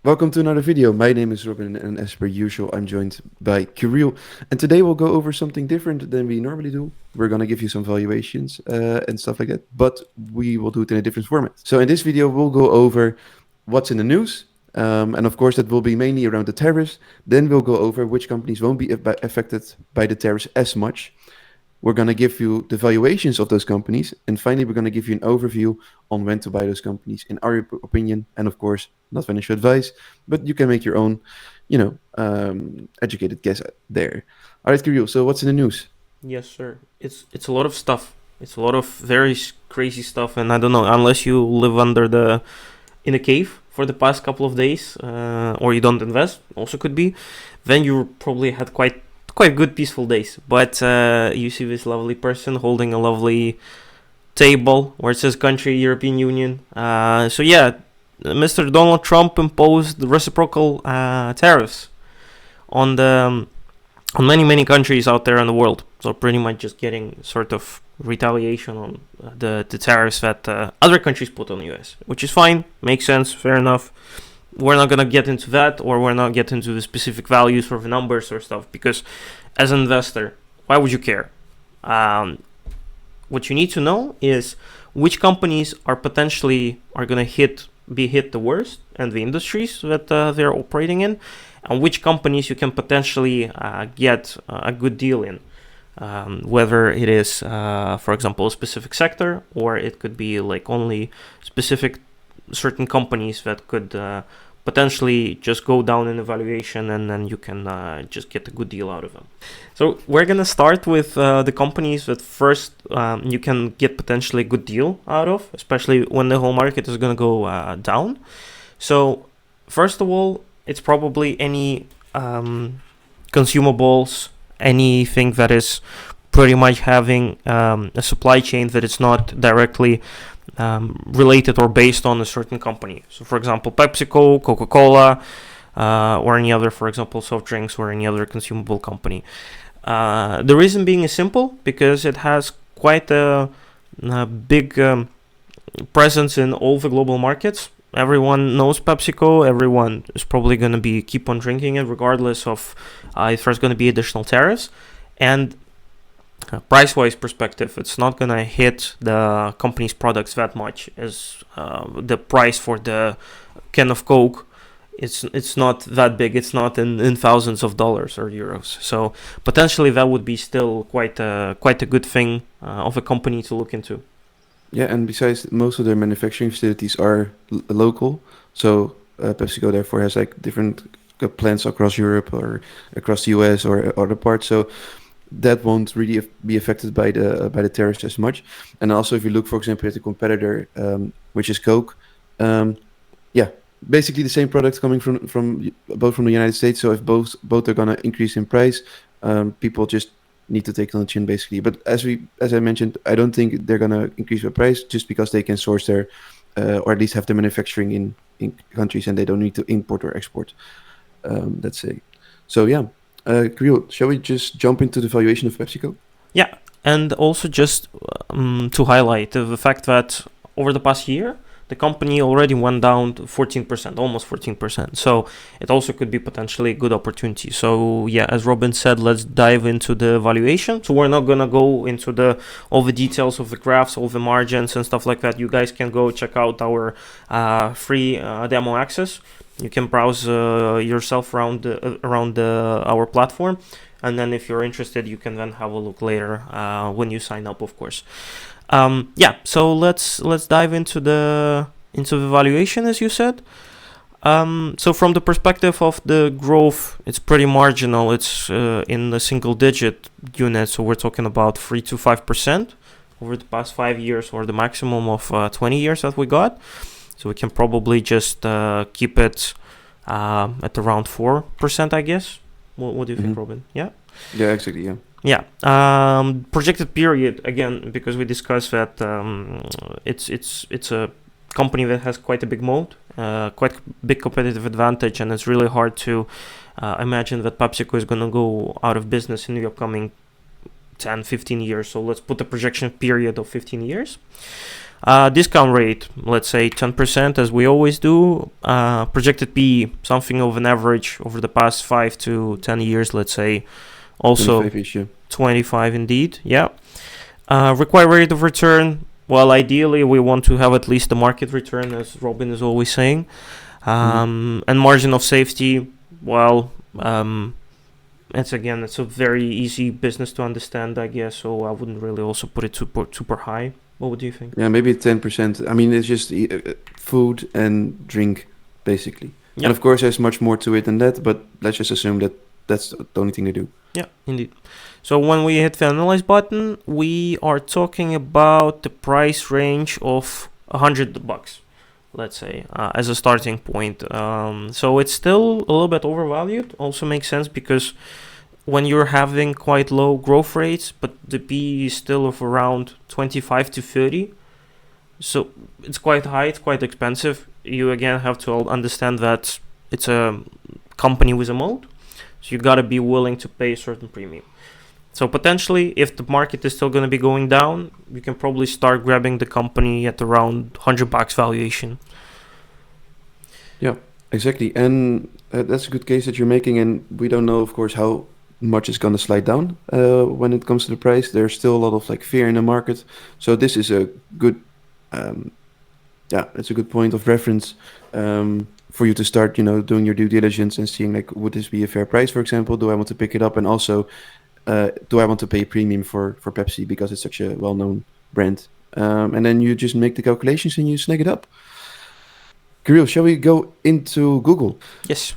Welcome to another video. My name is Robin, and as per usual, I'm joined by Kirill. And today we'll go over something different than we normally do. We're gonna give you some valuations and stuff like that, but we will do it in a different format. So in this video, we'll go over what's in the news, and of course that will be mainly around the tariffs. Then we'll go over which companies won't be affected by the tariffs as much. We're going to give you the valuations of those companies. And finally, we're going to give you an overview on when to buy those companies, in our opinion. And of course, not financial advice, but you can make your own, educated guess there. All right, Kirill, so what's in the news? Yes, sir. It's a lot of stuff. It's a lot of very crazy stuff, and I don't know, unless you live in a cave for the past couple of days, or you don't invest, also could be, then you probably had quite good peaceful days. But you see this lovely person holding a lovely table where it says country, European Union. So yeah, Mr. Donald Trump imposed reciprocal tariffs on the on many countries out there in the world. So pretty much just getting sort of retaliation on the tariffs that other countries put on the US, which is fine, makes sense, fair enough. We're not gonna get into that, or we're not get into the specific values or the numbers or stuff, because as an investor, why would you care? What you need to know is which companies are gonna be hit the worst, and the industries that they're operating in, and which companies you can potentially get a good deal in. Whether it is, for example, a specific sector, or it could be like only specific certain companies that could potentially just go down in evaluation, and then you can just get a good deal out of them. So we're gonna start with the companies that first you can get potentially a good deal out of, especially when the whole market is gonna go down. So first of all, it's probably any consumables, anything that is pretty much having a supply chain that is not directly related or based on a certain company. So for example, PepsiCo, Coca-Cola, or any other, for example, soft drinks, or any other consumable company. The reason being is simple, because it has quite a big presence in all the global markets. Everyone knows PepsiCo. Everyone is probably going to be keep on drinking it, regardless of if there's going to be additional tariffs. And price-wise perspective, it's not going to hit the company's products that much as the price for the can of Coke. It's not that big. It's not in thousands of dollars or euros. So potentially that would be still quite a good thing of a company to look into. Yeah, and besides, most of their manufacturing facilities are local. So PepsiCo therefore has like different plants across Europe or across the US or other parts. So that won't really be affected by the tariffs as much. And also, if you look, for example, at the competitor, which is Coke, yeah, basically the same products coming from both from the United States. So if both are gonna increase in price, people just need to take it on the chin, basically. But as I mentioned, I don't think they're gonna increase the price just because they can source their or at least have the manufacturing in countries, and they don't need to import or export. Let's say. So yeah. Kirill, shall we just jump into the valuation of PepsiCo? Yeah, and also just to highlight the fact that over the past year, the company already went down to 14%, almost 14%. So it also could be potentially a good opportunity. So yeah, as Robin said, let's dive into the valuation. So we're not gonna go into all the details of the graphs, all the margins and stuff like that. You guys can go check out our free demo access. You can browse yourself around our platform, and then if you're interested, you can then have a look later when you sign up, of course. Yeah, so let's dive into the valuation, as you said. So from the perspective of the growth, it's pretty marginal. It's in the single digit units, so we're talking about 3 to 5% over the past 5 years, or the maximum of 20 years that we got. So we can probably just keep it at around 4%, I guess. What do you think, Robin? Yeah? Yeah, exactly, yeah. Yeah. Projected period, again, because we discussed that it's a company that has quite a big moat, quite big competitive advantage, and it's really hard to imagine that PepsiCo is going to go out of business in the upcoming 10, 15 years. So let's put a projection period of 15 years. Discount rate, let's say 10%, as we always do. Projected P, something of an average over the past 5 to 10 years, let's say. Also 25 issue. 25 indeed, yeah. Required rate of return, well, ideally we want to have at least the market return, as Robin is always saying. And margin of safety, well, it's a very easy business to understand, I guess, so I wouldn't really also put it super high. What would you think? Yeah, maybe 10%. I mean, it's just food and drink, basically. Yeah. And of course, there's much more to it than that, but let's just assume that that's the only thing they do. Yeah, indeed. So when we hit the analyze button, we are talking about the price range of $100, let's say, as a starting point. So it's still a little bit overvalued. Also makes sense because when you're having quite low growth rates, but the P is still of around 25 to 30, so it's quite high, it's quite expensive. You again have to understand that it's a company with a moat, so you gotta be willing to pay a certain premium. So potentially, if the market is still going to be going down, you can probably start grabbing the company at around $100 valuation. Yeah, exactly. And that's a good case that you're making. And we don't know, of course, how much is going to slide down when it comes to the price. There's still a lot of fear in the market. So this is a good, it's a good point of reference for you to start, doing your due diligence and seeing would this be a fair price, for example? Do I want to pick it up? And also, do I want to pay a premium for Pepsi because it's such a well-known brand? And then you just make the calculations and you snag it up. Kirill, shall we go into Google? Yes.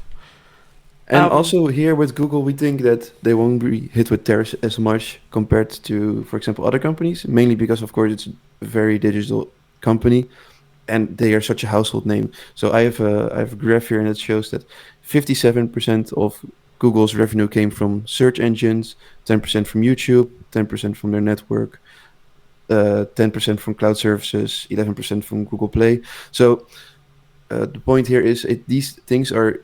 And also here with Google, we think that they won't be hit with tariffs as much compared to, for example, other companies, mainly because, of course, it's a very digital company and they are such a household name. So I have a graph here and it shows that 57% of Google's revenue came from search engines, 10% from YouTube, 10% from their network, 10% from cloud services, 11% from Google Play. So the point here is these things are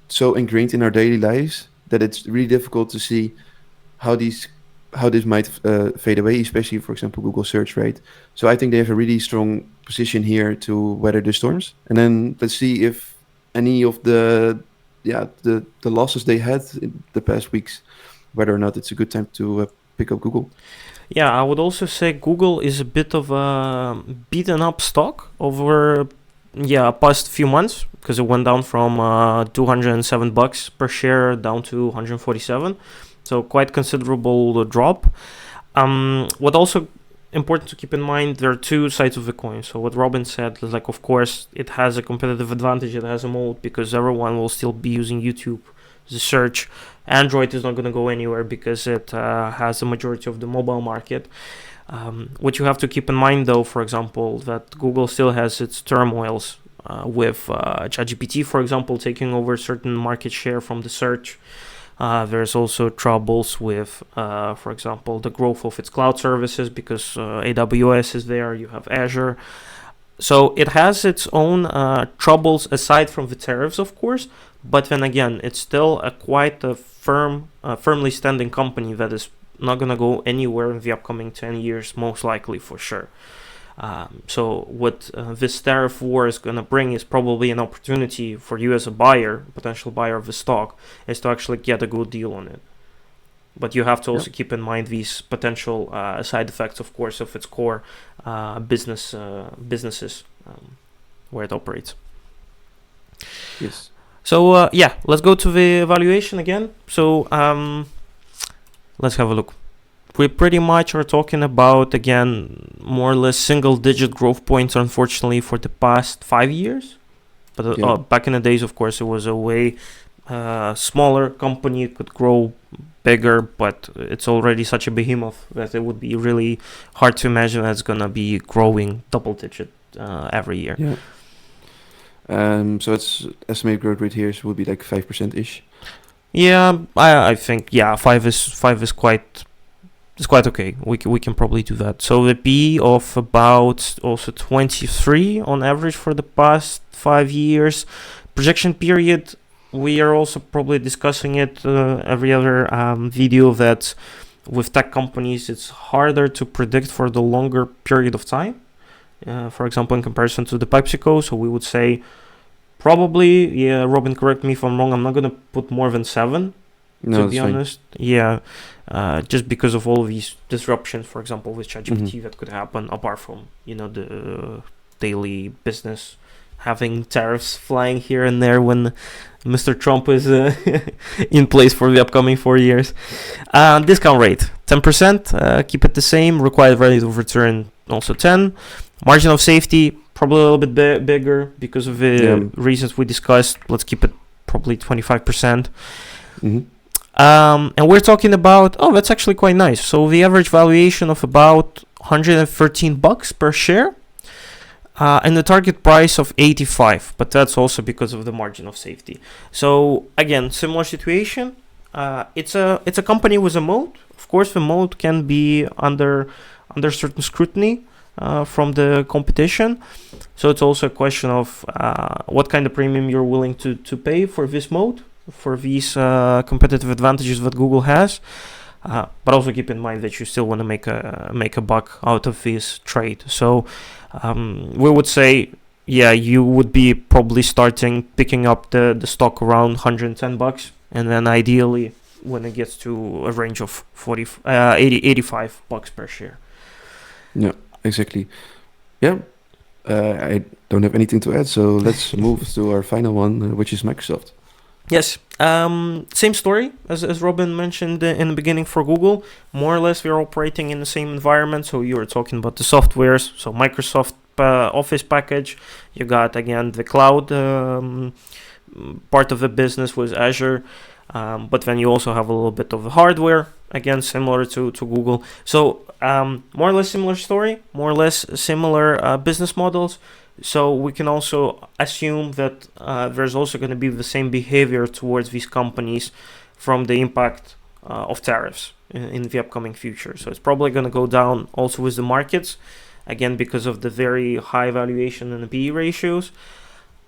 so ingrained in our daily lives that it's really difficult to see how this might fade away, especially, for example, Google search rate. So I think they have a really strong position here to weather the storms. And then let's see if any of the losses they had in the past weeks, whether or not it's a good time to pick up Google. Yeah, I would also say Google is a bit of a beaten up stock over past few months because it went down from $207 per share down to 147, so quite considerable drop. What also important to keep in mind, there are two sides of the coin. So what Robin said is of course it has a competitive advantage, it has a moat because everyone will still be using YouTube as a search. Android is not going to go anywhere because it has the majority of the mobile market. What you have to keep in mind though, for example, that Google still has its turmoils with ChatGPT, for example, taking over certain market share from the search. There's also troubles with, for example, the growth of its cloud services because AWS is there, you have Azure. So it has its own troubles aside from the tariffs, of course, but then again, it's still quite a firmly standing company that is not going to go anywhere in the upcoming 10 years, most likely, for sure. So what this tariff war is going to bring is probably an opportunity for you as a buyer, potential buyer of the stock, is to actually get a good deal on it. But you have to also keep in mind these potential side effects, of course, of its core businesses where it operates. Yes. So let's go to the evaluation again. So let's have a look. We pretty much are talking about, again, more or less single-digit growth points, unfortunately, for the past 5 years. But back in the days, of course, it was a way smaller company. It could grow bigger, but it's already such a behemoth that it would be really hard to imagine that it's going to be growing double-digit every year. Yeah. So its estimated growth rate here would be 5%-ish. Yeah, I think 5 is quite. It's quite okay. We can probably do that. So the P of about also 23 on average for the past 5 years. Projection period, we are also probably discussing it every other video that with tech companies it's harder to predict for the longer period of time. for example, in comparison to the PepsiCo. So we would say probably, yeah, Robin, correct me if I'm wrong. I'm not gonna put more than 7, No, to that's be fine. honest. Yeah, just because of all of these disruptions, for example, with ChatGPT Mm-hmm. that could happen, apart from the daily business having tariffs flying here and there when Mr. Trump is in place for the upcoming 4 years. Discount rate 10%. Keep it the same. Required rate of return also 10. Margin of safety probably a little bit bigger because of Yeah. the reasons we discussed. Let's keep it probably 25%. Mm-hmm. And we're talking about, oh, that's actually quite nice. So the average valuation of about $113 per share, and the target price of 85, but that's also because of the margin of safety. So again, similar situation. It's a company with a moat. Of course, the moat can be under certain scrutiny from the competition. So it's also a question of what kind of premium you're willing to pay for this moat, for these competitive advantages that Google has. But also keep in mind that you still want to make a buck out of this trade. So we would say, yeah, you would be probably picking up the stock around $110, and then ideally when it gets to a range of 85 bucks per share. Yeah, exactly. Yeah, I don't have anything to add, so let's move to our final one, which is Microsoft. Yes. Same story as Robin mentioned in the beginning for Google. More or less, we're operating in the same environment. So you were talking about the softwares. So Microsoft Office package. You got again the cloud part of the business with Azure, but then you also have a little bit of the hardware. Again, similar to Google. So more or less similar story. More or less similar business models. So we can also assume that there's also going to be the same behavior towards these companies from the impact of tariffs in the upcoming future. So it's probably going to go down also with the markets, again, because of the very high valuation and the PE ratios.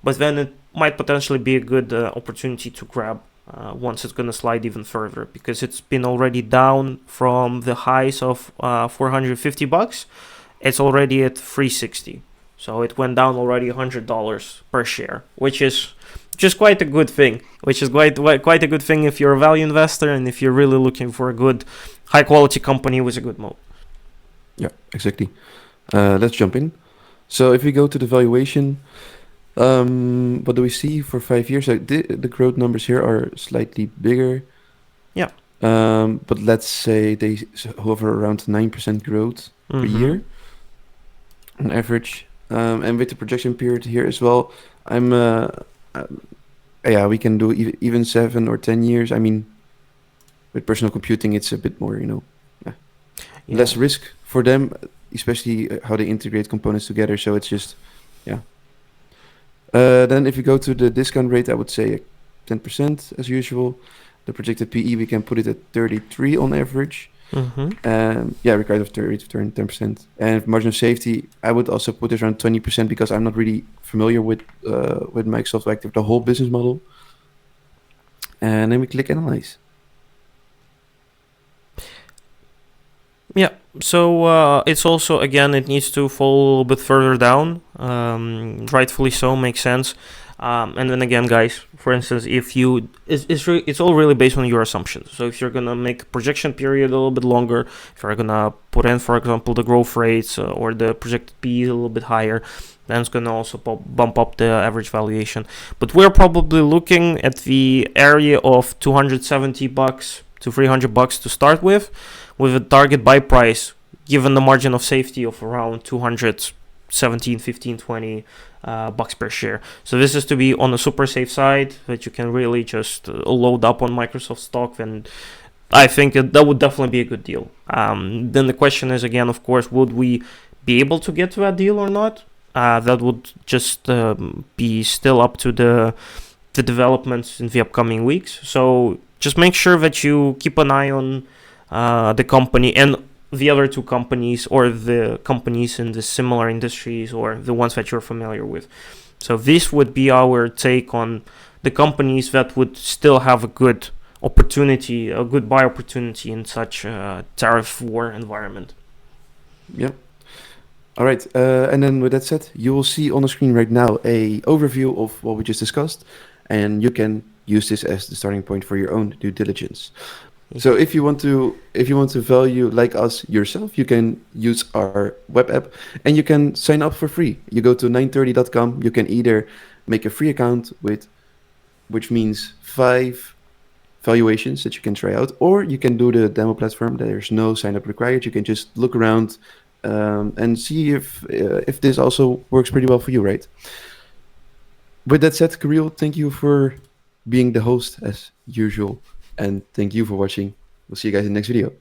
But then it might potentially be a good opportunity to grab once it's going to slide even further, because it's been already down from the highs of $450. It's already at $360. So it went down already $100 per share, which is just quite a good thing. Which is quite a good thing if you're a value investor and if you're really looking for a good, high quality company with a good moat. Yeah, exactly. Let's jump in. So if we go to the valuation, what do we see for 5 years? Like the growth numbers here are slightly bigger. Yeah. But let's say they hover around 9% growth per year on average. And with the projection period here as well, I'm yeah, we can do even 7 or 10 years. I mean, with personal computing, it's a bit more, less risk for them, especially how they integrate components together. So it's just, yeah. Then if you go to the discount rate, I would say 10% as usual. The projected PE, we can put it at 33 on average. Yeah, required of rate of return 10%. And margin of safety, I would also put it around 20% because I'm not really familiar with Microsoft Active, the whole business model. And then we click analyze. Yeah, so it's also, again, it needs to fall a little bit further down. Rightfully so, makes sense. And then again, guys, for instance, if you, it's all really based on your assumptions. So if you're gonna make a projection period a little bit longer, if you're gonna put in, for example, the growth rates or the projected PE a little bit higher, then it's gonna also bump up the average valuation. But we're probably looking at the area of $270 to $300 to start with a target buy price, given the margin of safety of around 217, 15, 20 bucks per share. So this is to be on the super safe side, that you can really just load up on Microsoft stock, and I think that would definitely be a good deal. Then the question is, again, of course, would we be able to get to that deal or not? That would just be still up to the developments in the upcoming weeks. So just make sure that you keep an eye on the company and the other two companies, or the companies in the similar industries, or the ones that you're familiar with. So this would be our take on the companies that would still have a good opportunity, a good buy opportunity in such a tariff war environment. Yep. All right, and then with that said, you will see on the screen right now a overview of what we just discussed, and you can use this as the starting point for your own due diligence. So if you want to value like us yourself, you can use our web app and you can sign up for free. You go to 930.com. You can either make a free account with which means 5 valuations that you can try out, or you can do the demo platform. There's no sign up required. You can just look around and see if this also works pretty well for you, right? With that said, Kirill, thank you for being the host as usual, and thank you for watching. We'll see you guys in the next video.